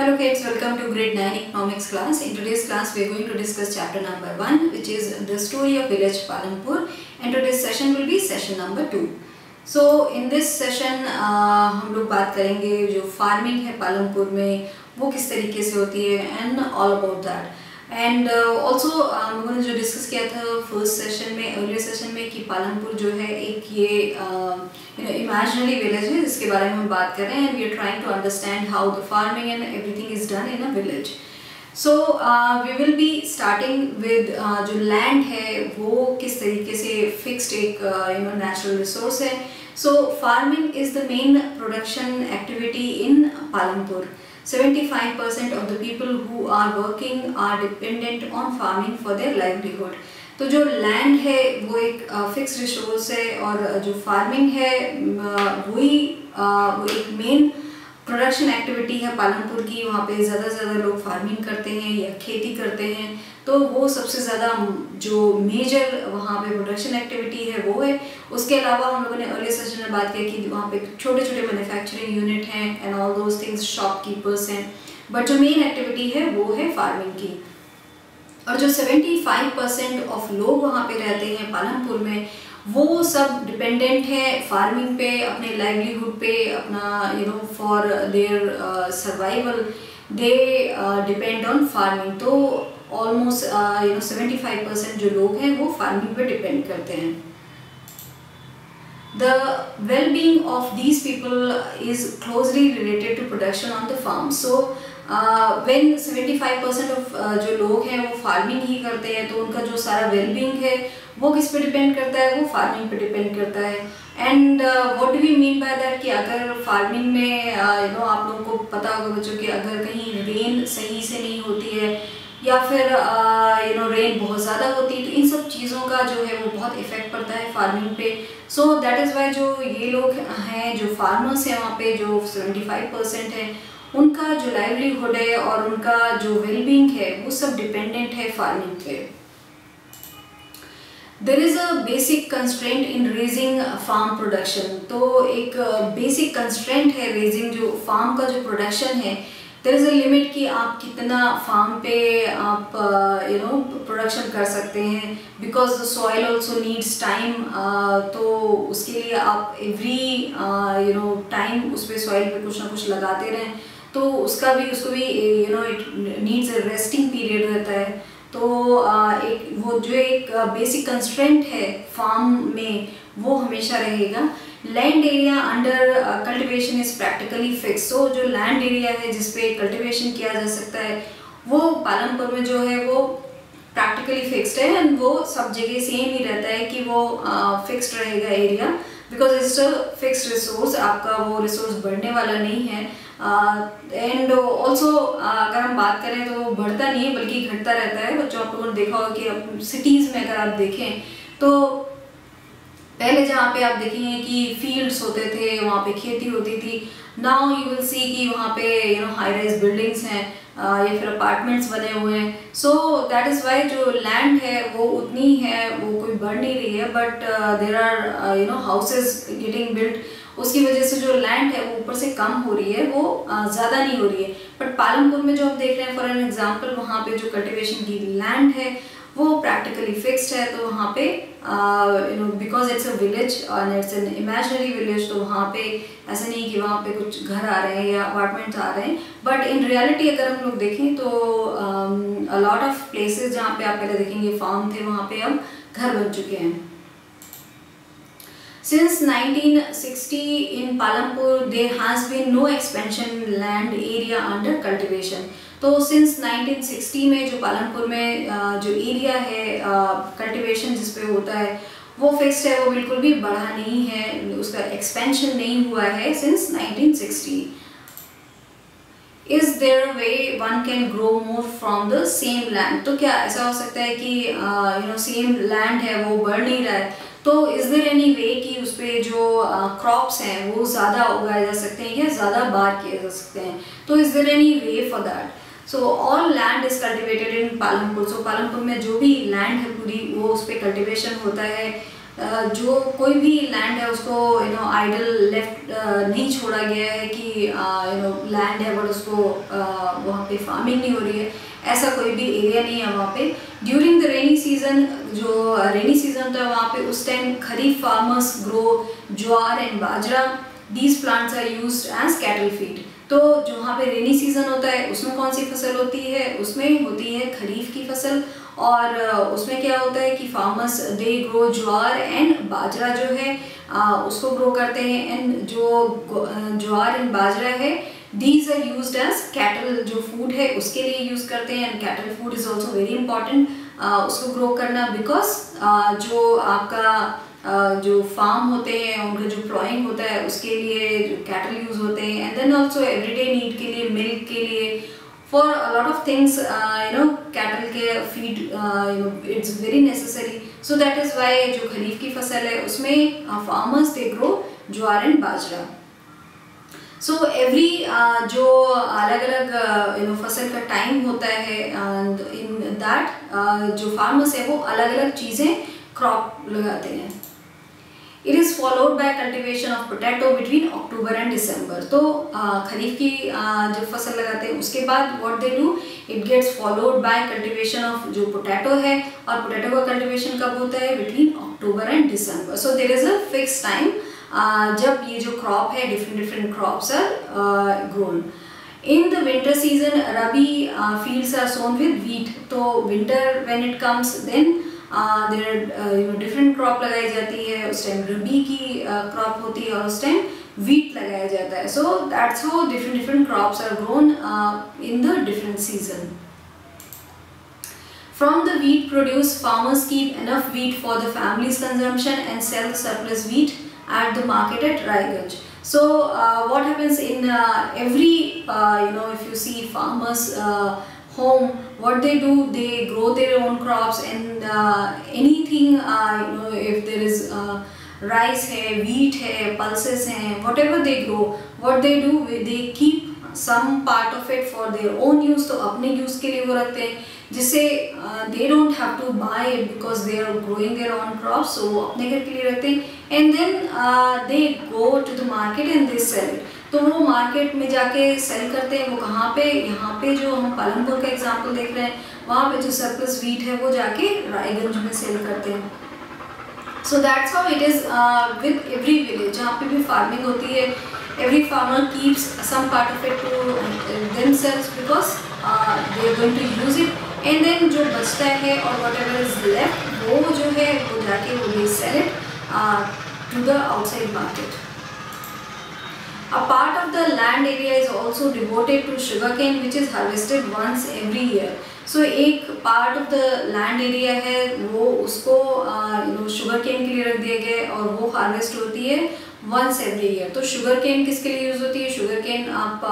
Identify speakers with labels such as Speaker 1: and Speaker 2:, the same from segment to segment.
Speaker 1: Hello kids, welcome to grade 9 economics class. In today's class we are going to discuss chapter number 1, which is the story of village Palampur, and today's session will be session number 2. So in this session हम लोग बात करेंगे जो farming है पालमपुर में वो किस तरीके से होती है and all about that. And also हम लोगों ने जो डिस्कस किया था फर्स्ट सेशन में, अर्लियर सेशन में, कि पालमपुर जो है एक ये इमेजिनरी विलेज है जिसके बारे में हम बात कर रहे हैं. And we are trying to understand how the farming and everything is done in a village. So we will be starting with जो लैंड है वो किस तरीके से फिक्स्ड एक नेचुरल रिसोर्स है. So farming is the main production activity in Palampur. 75% of the people who are working are dependent on farming for their livelihood. तो जो लैंड है वो एक फिक्स रिसोर्स है और जो फार्मिंग है वो एक मेन प्रोडक्शन एक्टिविटी है पालमपुर की. वहाँ पे ज़्यादा से ज़्यादा लोग फार्मिंग करते हैं या खेती करते हैं, तो वो सबसे ज़्यादा जो मेजर वहाँ पे प्रोडक्शन एक्टिविटी है वो है. उसके अलावा हम लोगों ने अर्ली सेशन में बात की कि वहाँ पे छोटे छोटे मैन्युफैक्चरिंग यूनिट हैं and all those things, shopkeepers हैं, बट जो मेन एक्टिविटी है वो है फार्मिंग की. और जो 75% ऑफ लोग वहाँ पे रहते हैं पालमपुर में वो सब डिपेंडेंट है फार्मिंग पे, अपने लाइवलीहुड पे, अपना for their survival they depend on farming. तो ऑलमोस्ट 75% जो लोग हैं वो फार्मिंग पे डिपेंड करते हैं. The well-being of these people is closely related to production on the farm. So when 75% of जो लोग हैं वो फार्मिंग ही करते हैं, तो उनका जो सारा वेलबींग है वो किस पे डिपेंड करता है, वो फार्मिंग पे डिपेंड करता है. And what do we mean by that कि अगर फार्मिंग में आप लोगों को पता होगा बच्चों कि अगर कहीं रेन सही से नहीं होती है या फिर रेन बहुत ज़्यादा होती है, तो इन सब चीज़ों का जो है वो बहुत इफेक्ट पड़ता है फार्मिंग पे. सो दैट इज़ वाई जो ये लोग हैं, जो फार्मर्स हैं वहाँ पे, जो 75% हैं, उनका जो लाइवलीहुड है और उनका जो वेलबींग है वो सब डिपेंडेंट है फार्मिंग पे. There is a basic constraint in raising farm production. तो एक बेसिक कंस्ट्रेंट है रेजिंग जो फार्म का जो प्रोडक्शन है. देयर इज़ अ लिमिट कि आप कितना फार्म पे आप प्रोडक्शन कर सकते हैं, because the soil also needs time. तो उसके लिए आप एवरी टाइम उस पर सॉइल पे कुछ ना कुछ लगाते रहें, तो उसको भी it needs a resting period रहता है. तो एक वो जो एक बेसिक कंस्ट्रेंट है फार्म में वो हमेशा रहेगा. Land area under cultivation is practically fix. So जो लैंड एरिया है जिसपे कल्टिवेशन किया जा सकता है वो पालमपुर में जो है वो प्रैक्टिकली फिक्स्ड है, एंड वो सब जगह सेम ही रहता है कि वो फिक्स्ड रहेगा area, because it's a fixed resource. आपका वो रिसोर्स बढ़ने वाला नहीं है. एंड ऑल्सो अगर हम बात करें तो वो बढ़ता नहीं है बल्कि घटता रहता है. बच्चों आप लोगों ने देखा होगा कि सिटीज़ में अगर आप देखें तो पहले जहाँ पे आप देखेंगे कि फील्ड्स होते थे, वहाँ पे खेती होती थी. नाउ यू विल सी कि वहाँ पे हाई राइज बिल्डिंग्स हैं या फिर अपार्टमेंट्स बने हुए हैं. सो दैट इज़ वाई जो लैंड है वो उतनी है, वो कोई बढ़ नहीं रही है, but there are houses getting built. उसकी वजह से जो लैंड है वो ऊपर से कम हो रही है, वो ज़्यादा नहीं हो रही है. बट पालमपुर में जो आप देख रहे हैं फॉर एन एग्जाम्पल, वहाँ पे जो कल्टिवेशन की लैंड है वो प्रैक्टिकली फिक्स्ड है. तो वहाँ पे बिकॉज इट्स अ विलेज और इट्स एन इमेजिनरी विलेज, तो वहाँ पे ऐसा नहीं कि वहाँ पे कुछ घर आ रहे हैं या अपार्टमेंट्स आ रहे हैं, बट इन रियलिटी अगर हम लोग देखें तो अ लॉट ऑफ प्लेसेस जहाँ पे आप पहले देखेंगे फार्म थे, वहाँ पे अब घर बन चुके हैं. Since 1960 in Palampur there has been no expansion land area under cultivation. तो since 1960 में जो पालमपुर में जो एरिया है कल्टिवेशन जिस पे होता है वो फिक्स्ड है, वो बिल्कुल भी बढ़ा नहीं है, उसका एक्सपेंशन नहीं हुआ है since 1960. Is there a way one can grow more from the same land? तो क्या ऐसा हो सकता है कि सेम लैंड है वो बढ़ नहीं रहा है, तो इज देयर एनी वे कि उस पर जो क्रॉप्स हैं वो ज़्यादा उगाए जा सकते हैं या ज़्यादा बार किए जा सकते हैं? तो is there any way for that? So all land is cultivated in Palampur. So Palampur में जो भी लैंड है पूरी वो उस पर कल्टिवेशन होता है. जो कोई भी लैंड है उसको आइडल लेफ्ट नहीं छोड़ा गया है कि लैंड है बट उसको वहाँ पे फार्मिंग नहीं हो रही है, ऐसा कोई भी एरिया नहीं है वहाँ पे। ड्यूरिंग द रेनी सीजन, जो रेनी सीजन होता है वहाँ पे, उस time kharif farmers grow jowar and bajra. These plants are used as cattle feed. तो जो वहाँ पे रेनी सीजन होता है उसमें कौन सी फसल होती है? उसमें होती है खरीफ की फसल। और उसमें क्या होता है कि farmers they grow jowar and bajra जो है उसको ग्रो करते हैं। एंड जो ज्वार एंड बाजरा है these are used as cattle, जो फूड है उसके लिए यूज़ करते हैं। And cattle food is also very important उसको ग्रो करना, बिकॉज जो आपका जो फार्म होते हैं उनका जो प्लॉइंग होता है उसके लिए जो कैटल यूज़ होते हैं। And then also everyday need के लिए, मिल्क के लिए, for a lot of things cattle के feed it's very necessary. So that is why जो खरीफ की फसल है उसमें farmers they grow jowar and bajra. So every जो अलग अलग फसल का टाइम होता है and in that जो farmers है वो अलग अलग चीज़ें क्रॉप लगाते हैं। It is followed by cultivation of potato between October and December. तो खरीफ की जो फसल लगाते हैं उसके बाद what they do, it gets followed by cultivation of जो पोटैटो है, और पोटैटो का कल्टिवेशन कब होता है? between October and December. So there is a fixed time जब ये जो क्रॉप है different crops are grown. In the winter season, rabi fields are sown with wheat. तो winter when it comes then there different crop लगाई जाती है। उस time रबी की क्रॉप होती है और उस टाइम वीट लगाया जाता है। So that's how different crops are grown in the different season. From the wheat produce, farmers keep enough wheat for the family's consumption and sell surplus wheat at the market at Raiganj. So what happens in every if you see farmers home, what they do, they grow their own crops and anything if there is rice है, wheat है, pulses हैं, whatever they grow, what they do, they keep some part of it for their own use. तो अपने use के लिए वो रखते हैं, जिससे they don't have to buy it because they are growing their own crops. So वो अपने घर के लिए रखते हैं and then they go to the market and they sell it. तो वो मार्केट में जाके सेल करते हैं। वो कहाँ पे? यहाँ पे जो हम पालमपुर का एग्जांपल देख रहे हैं वहाँ पे जो सरप्लस वीट है वो जाके रायगंज में सेल करते हैं। So that's how it is with every village जहाँ पे भी फार्मिंग होती है। Every farmer keeps some part of it to themselves because they are going to use it and then जो बचता है और व्हाटएवर इज लेफ्ट वो जो है वो जाके वो they sell it to the outside market. A part of the land area is also devoted to sugarcane, which is harvested once every year. So एक part of the land area है वो उसको sugarcane के लिए रख दिया गया है और वो harvest होती है once every year. तो sugarcane किसके लिए यूज़ होती है? sugarcane आप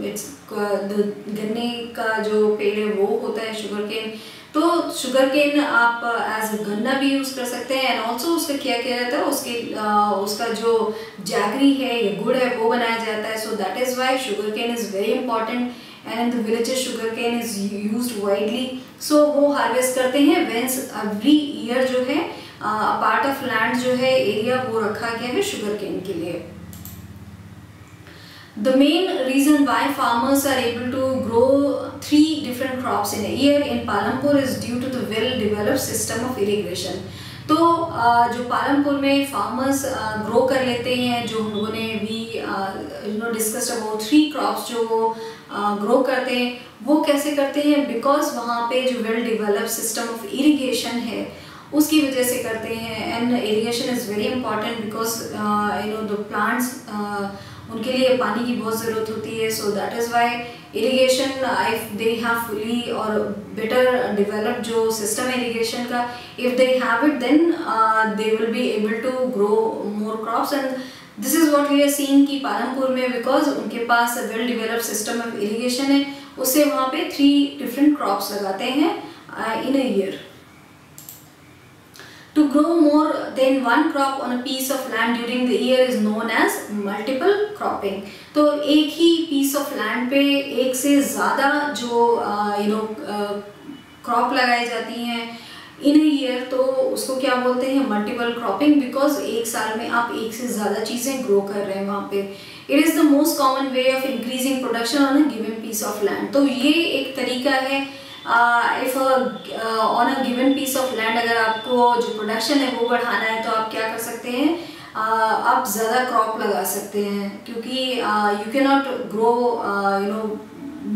Speaker 1: it's गन्ने का जो पेड़ है वो होता है sugarcane। तो शुगर केन आप एज अ गन्ना भी यूज़ कर सकते हैं एंड ऑल्सो उसका क्या किया जाता है उसका जो जैगरी है या गुड़ है वो बनाया जाता है। So that is why sugar cane is very important and in the villages sugar cane is used widely. So वो हार्वेस्ट करते हैं वेंस एवरी ईयर जो है पार्ट ऑफ लैंड जो है एरिया वो रखा गया है शुगर केन के लिए। The main reason why farmers are able to grow 3 different crops in a year in Palampur is due to the well-developed system of irrigation. तो जो पालमपुर में farmers grow कर लेते हैं, जो हम लोगों ने भी discussed about 3 crops जो वो grow करते हैं, वो कैसे करते हैं? Because वहाँ पे जो well-developed system of irrigation है उसकी वजह से करते हैं। And irrigation is very important because the plants उनके लिए पानी की बहुत ज़रूरत होती है। So that is why irrigation if they have fully और बेटर डेवलप्ड जो सिस्टम है इरिगेशन का, if they have it then they will be able to grow more crops and this is what we are seeing कि पालमपुर में because उनके पास well developed system of irrigation है उससे वहाँ पे 3 डिफरेंट क्रॉप्स लगाते हैं in a year. To grow more than one crop on a piece of land during the year is known as multiple cropping. तो एक ही piece of land पे एक से ज़्यादा जो क्रॉप लगाई जाती हैं इन अ ईयर, तो उसको क्या बोलते हैं मल्टीपल क्रॉपिंग, बिकॉज एक साल में आप एक से ज़्यादा चीज़ें ग्रो कर रहे हैं वहाँ पे। It is the most common way of increasing production on a given piece of land. तो ये एक तरीका है, if on a given piece of land अगर आपको जो प्रोडक्शन है वो बढ़ाना है तो आप क्या कर सकते हैं, आप ज़्यादा क्रॉप लगा सकते हैं, क्योंकि you can not grow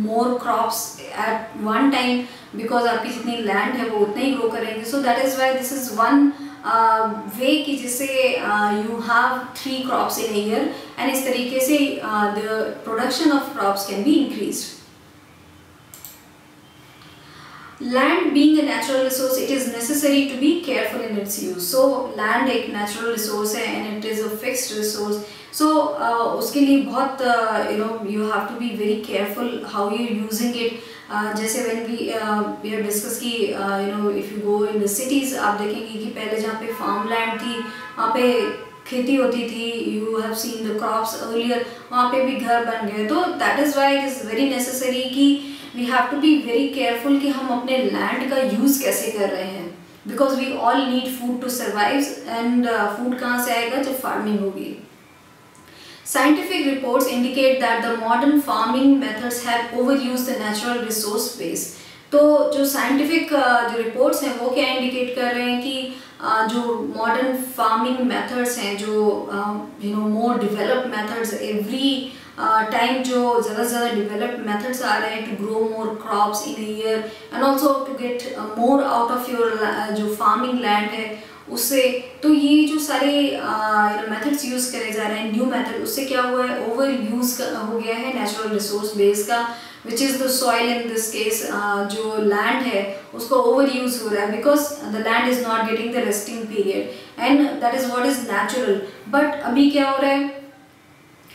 Speaker 1: more crops at one time, because आपकी जितनी लैंड है वो उतना ही ग्रो करेंगे। So that is why this is one way कि जिससे you have 3 crops in a year, and इस तरीके से the production of crops can be increased. Land being a natural resource, it is necessary to be careful in its use. So land एक natural resource है and it is a fixed resource. So उसके लिए बहुत you have to be very careful how you using it. जैसे when we have discussed कि if you go in the cities, आप देखेंगे कि पहले जहाँ पे farm land थी वहाँ पे खेती होती थी, you have seen the crops earlier, वहाँ पे भी घर बन गए। तो that is why it is very necessary कि we have to be very careful कि हम अपने land का use कैसे कर रहे हैं, because we all need food to survive, and food कहाँ से आएगा, जब farming होगी। Scientific reports indicate that the modern farming methods have overused the natural resource base. तो जो scientific जो reports हैं वो क्या indicate कर रहे हैं कि जो modern farming methods हैं, जो more developed methods every time जो ज़्यादा से ज़्यादा डेवलप्ड मेथड्स आ रहे हैं to grow more crops in a year, and also to get more out of your जो फार्मिंग लैंड है उससे। तो ये जो सारे मेथड्स यूज़ करे जा रहे हैं, न्यू मेथड, उससे क्या हुआ है, ओवर यूज़ हो गया है नेचुरल रिसोर्स बेस का, which is the soil in this case. जो लैंड है उसको ओवर यूज़ हो रहा है, because the land is not getting the resting period, and that is what is natural. But अभी क्या हो रहा है,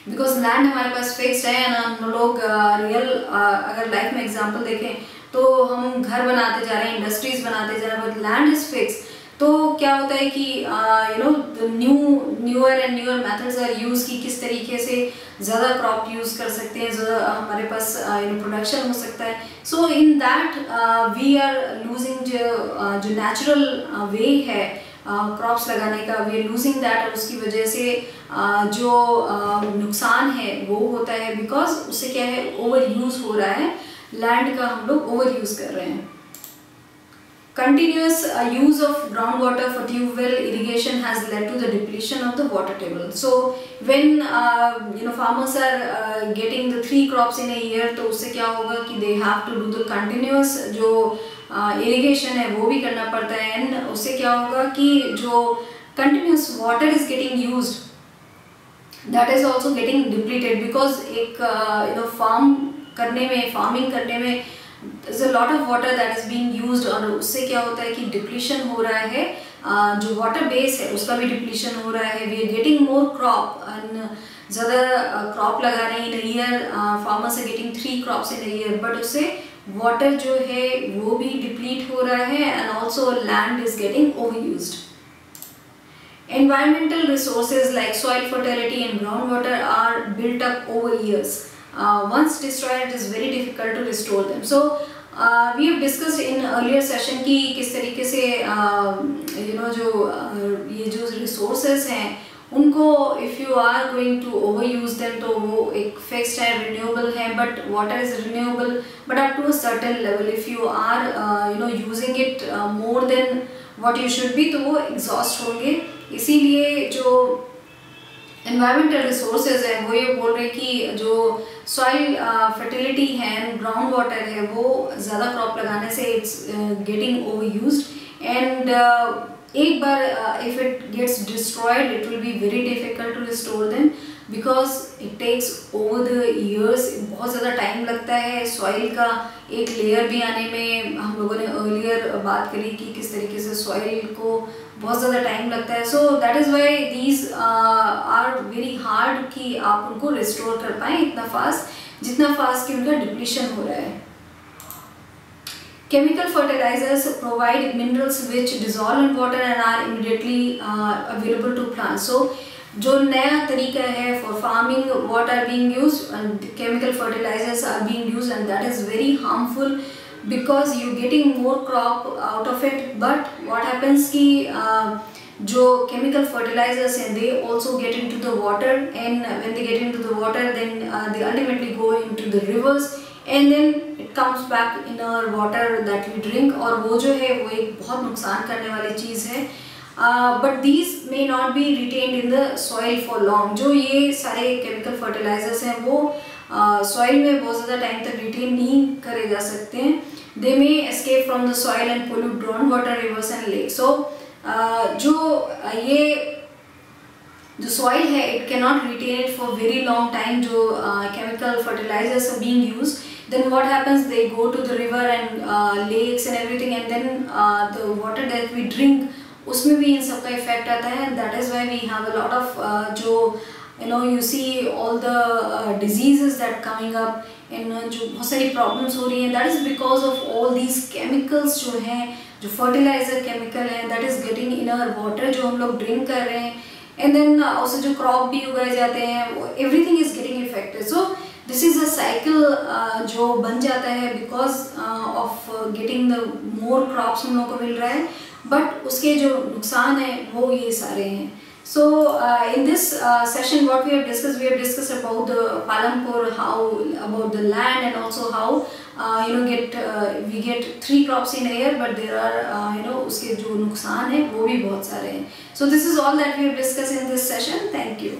Speaker 1: बिकॉज लैंड हमारे पास फिक्स्ड है, एंड हम लोग रियल अगर लाइफ में एग्जांपल देखें तो हम घर बनाते जा रहे हैं, इंडस्ट्रीज बनाते जा रहे हैं, बट लैंड इज फिक्स। तो क्या होता है कि newer and newer methods are use कि किस तरीके से ज़्यादा क्रॉप यूज़ कर सकते हैं, ज़्यादा हमारे पास प्रोडक्शन हो सकता है। So in that we are losing जो नेचुरल वे है क्रॉप्स लगाने का, वी आर लूजिंग दैट, और उसकी वजह से जो नुकसान है वो होता है, बिकॉज उससे क्या है, ओवर यूज़ हो रहा है लैंड का, हम लोग ओवर यूज़ कर रहे हैं। Continuous use of groundwater for tube well irrigation has led to the depletion of the water table. So when farmers are getting the 3 crops in a year, तो उससे क्या होगा कि they have to do the continuous जो irrigation है वो भी करना पड़ता है, and उससे क्या होगा कि जो continuous water is getting used, that is also getting depleted, because एक farming करने में there's a lot of water that is being used, और उससे क्या होता है कि डिप्लीशन हो रहा है, जो वाटर बेस है उसका भी डिप्लीशन हो रहा है। We are getting more crop, ज़्यादा क्रॉप लगा रहे हैं in year, farmers are getting 3 crops in year, but उससे वाटर जो है वो भी डिप्लीट हो रहा है, and also land is getting over used. Environmental resources like soil fertility and groundwater are built up over years. Once destroyed, it is very difficult to restore them. So we have discussed in earlier session कि किस तरीके से ये जो resources हैं उनको if you are going to overuse them, तो वो एक fixed है, renewable है, but water is renewable but up to a certain level. If you are using it more than what you should be, तो वो exhaust होंगे। इसीलिए जो environmental resources है वो ये बोल रहे हैं कि जो soil fertility है, ground water है, वो ज़्यादा crop लगाने से it's getting overused, and एक बार if it gets destroyed, it will be very difficult to restore them, because it takes over the years, बहुत ज़्यादा टाइम लगता है soil का एक लेयर भी आने में। हम लोगों ने earlier बात करी कि किस तरीके से soil को बहुत ज़्यादा टाइम लगता है। So that is why these are very hard कि आप उनको restore कर पाएँ इतना fast, जितना fast कि उनका depletion हो रहा है। Chemical fertilizers provide minerals which dissolve in water and are immediately available to plants. So जो नया तरीका है for farming, what are being used, and chemical fertilizers are being used, and that is very harmful because you getting more crop out of it, but what happens कि जो chemical fertilizers हैं they also get into the water, and when they get into the water then they ultimately go into the rivers and then it comes back in our water that we drink, और वो जो है वो एक बहुत नुकसान करने वाली चीज़ है. But these may not be retained in the soil for long. जो ये सारे chemical fertilizers हैं वो soil में बहुत ज़्यादा टाइम तक retain नहीं करे जा सकते हैं. They may escape from the soil and pollute groundwater, rivers and lakes. So जो ये जो soil है it cannot retain it for very long time. जो chemical fertilizers are being used, then what happens, they go to the river and lakes and everything, and then the water that we drink उसमें भी इन सब का effect आता है. That is why we have a lot of जो you see all the diseases that coming up and जो बहुत सारी problems हो रही हैं, that is because of all these chemicals जो हैं, जो fertilizer chemical हैं, that is getting in our water जो हम लोग drink कर रहे हैं, and then उससे जो crop भी उगाए जाते हैं, everything is getting affected. So this is a cycle जो बन जाता है because of getting the more crops हम लोग को मिल रहा है, but उसके जो नुकसान है वो ये सारे हैं. So in this session what we have discussed about the Palampur, how about the land, and also how we get 3 crops in a year, but there are उसके जो नुकसान है वो भी बहुत सारे हैं. So this is all that we have discussed in this session. Thank you.